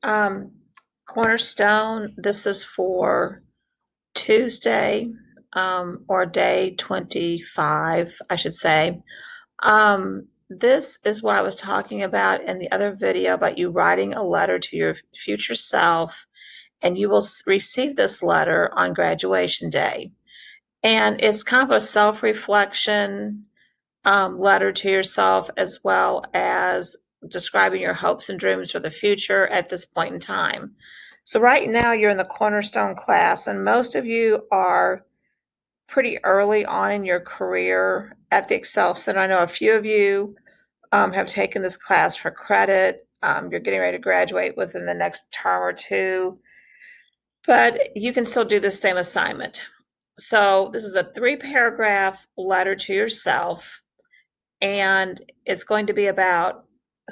Um, Cornerstone, this is for Tuesday, or day 25, I should say. This is what I was talking about in the other video about you writing a letter to your future self, and you will receive this letter on graduation day. And it's kind of a self-reflection letter to yourself, as well as describing your hopes and dreams for the future at this point in time. So, right now, you're in the Cornerstone class, and most of you are pretty early on in your career at the Excel Center. I know a few of you have taken this class for credit. You're getting ready to graduate within the next term or two, but you can still do the same assignment. So, this is a 3-paragraph letter to yourself, and it's going to be about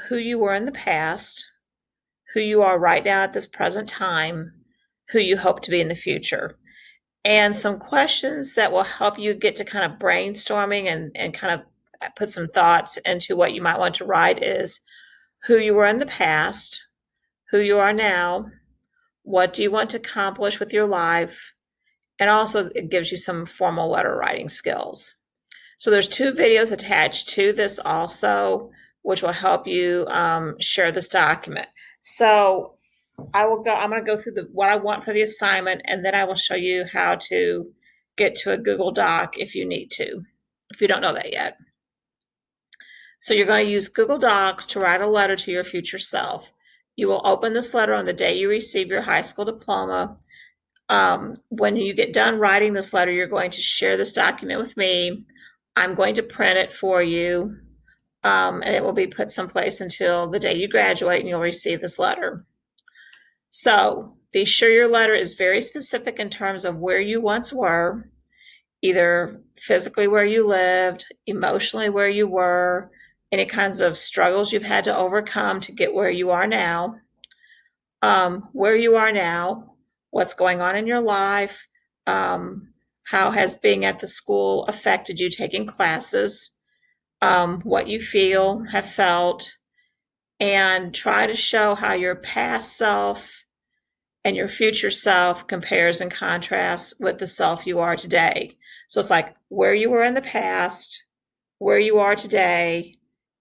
who you were in the past, who you are right now at this present time, who you hope to be in the future. And some questions that will help you get to kind of brainstorming and kind of put some thoughts into what you might want to write is who you were in the past, who you are now, what do you want to accomplish with your life, and also it gives you some formal letter writing skills. So there's 2 videos attached to this also, which will help you share this document. So I'm going to go through what I want for the assignment, and then I will show you how to get to a Google Doc if you need to, if you don't know that yet. So you're going to use Google Docs to write a letter to your future self. You will open this letter on the day you receive your high school diploma. When you get done writing this letter, you're going to share this document with me. I'm going to print it for you, and it will be put someplace until the day you graduate and you'll receive this letter. So be sure your letter is very specific in terms of where you once were, either physically where you lived, emotionally where you were, any kinds of struggles you've had to overcome to get where you are now, what's going on in your life, how has being at the school affected you taking classes, what you have felt, and try to show how your past self and your future self compares and contrasts with the self you are today. So it's like where you were in the past, where you are today,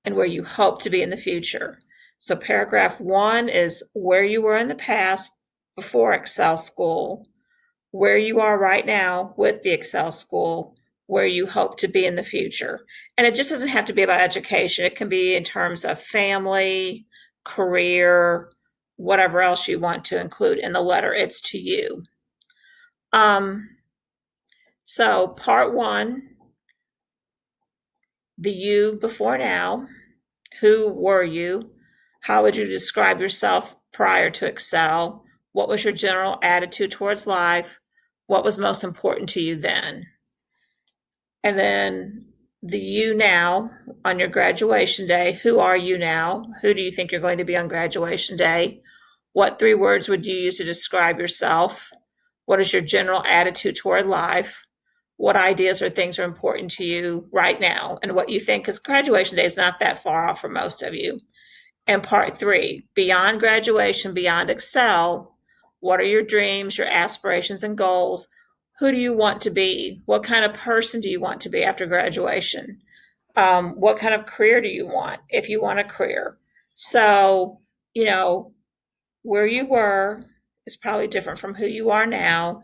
and where you hope to be in the future. So paragraph 1 is where you were in the past before Excel school, where you are right now with the Excel school, where you hope to be in the future. And it just doesn't have to be about education. It can be in terms of family, career, whatever else you want to include in the letter. It's to you. So part 1, the you before now. Who were you? How would you describe yourself prior to Excel? What was your general attitude towards life? What was most important to you then? And then the you now on your graduation day. Who are you now? Who do you think you're going to be on graduation day? What 3 words would you use to describe yourself? What is your general attitude toward life? What ideas or things are important to you right now, and what you think, because graduation day is not that far off for most of you. And part 3, beyond graduation, beyond Excel, what are your dreams, your aspirations, and goals? Who do you want to be? What kind of person do you want to be after graduation? What kind of career do you want, if you want a career? So, where you were is probably different from who you are now,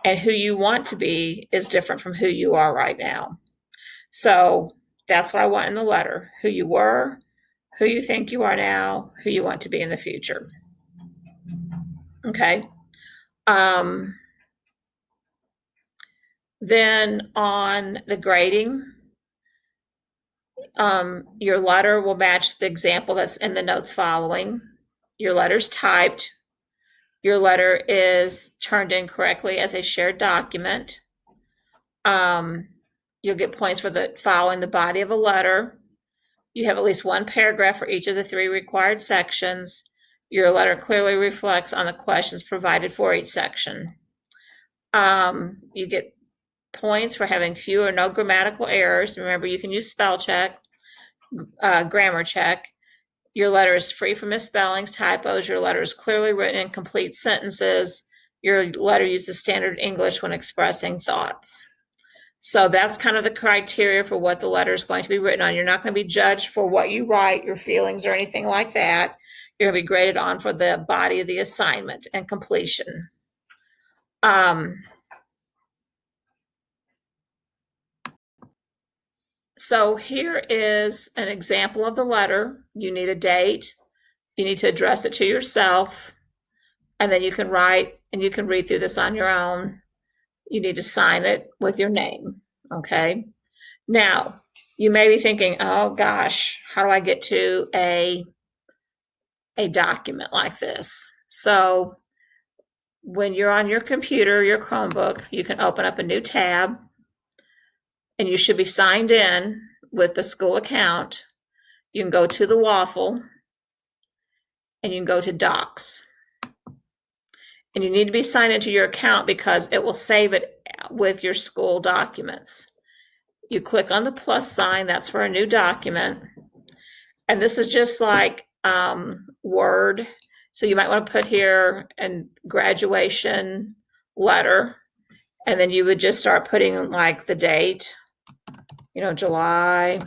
and who you want to be is different from who you are right now. So that's what I want in the letter: who you were, who you think you are now, who you want to be in the future. Okay. Then on the grading, your letter will match the example that's in the notes following. Your letter's typed. Your letter is turned in correctly as a shared document. You'll get points for following the body of a letter. You have at least 1 paragraph for each of the 3 required sections. Your letter clearly reflects on the questions provided for each section. You get points for having few or no grammatical errors. Remember, you can use spell check, grammar check. Your letter is free from misspellings, typos. Your letter is clearly written in complete sentences. Your letter uses standard English when expressing thoughts. So that's kind of the criteria for what the letter is going to be written on. You're not going to be judged for what you write, your feelings, or anything like that. You're going to be graded on for the body of the assignment and completion. So here is an example of the letter. You need a date. You need to address it to yourself. And then you can write and you can read through this on your own. You need to sign it with your name. Okay. Now, you may be thinking, oh gosh, how do I get to a document like this? So when you're on your computer, your Chromebook, you can open up a new tab and you should be signed in with the school account. You can go to the waffle and you can go to Docs. And you need to be signed into your account because it will save it with your school documents. You click on the plus sign, that's for a new document. And this is just like Word. So you might want to put here a graduation letter. And then you would just start putting like the date, July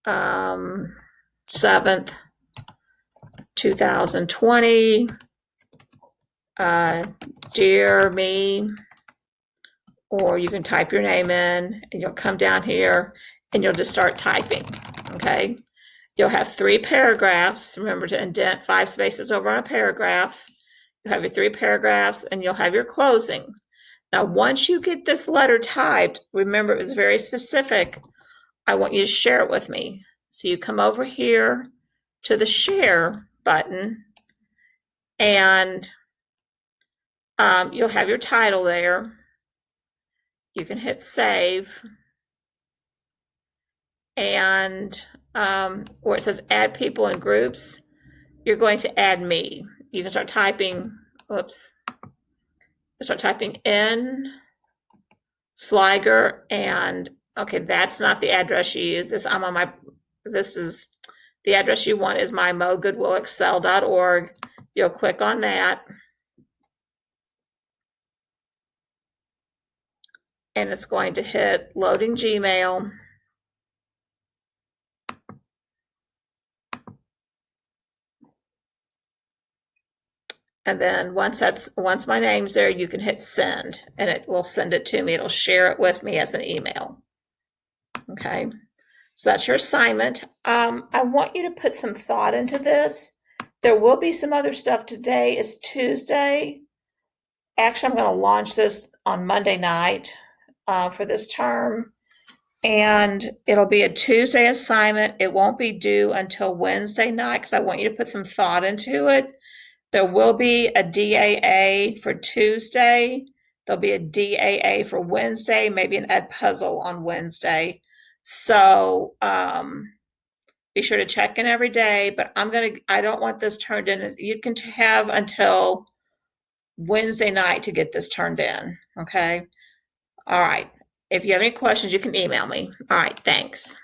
7th, 2020. Dear me, or you can type your name in and you'll come down here and you'll just start typing, okay? You'll have 3 paragraphs. Remember to indent 5 spaces over on a paragraph. You'll have your 3 paragraphs and you'll have your closing. Now, once you get this letter typed, remember it was very specific. I want you to share it with me. So you come over here to the share button and you'll have your title there. You can hit save. And where it says add people and groups, you're going to add me. You can start typing, start typing in Sliger, and okay, that's not the address you use. This is the address you want is mymogoodwillexcel.org. You'll click on that. And it's going to hit loading Gmail. And then once my name's there, you can hit send and it will send it to me. It'll share it with me as an email. Okay. So that's your assignment. I want you to put some thought into this. There will be some other stuff. Today is Tuesday. Actually, I'm going to launch this on Monday night for this term. And it'll be a Tuesday assignment. It won't be due until Wednesday night because I want you to put some thought into it. There will be a DAA for Tuesday. There'll be a DAA for Wednesday, maybe an Ed Puzzle on Wednesday. So be sure to check in every day, but I don't want this turned in. You can have until Wednesday night to get this turned in, okay? All right. If you have any questions, you can email me. All right, thanks.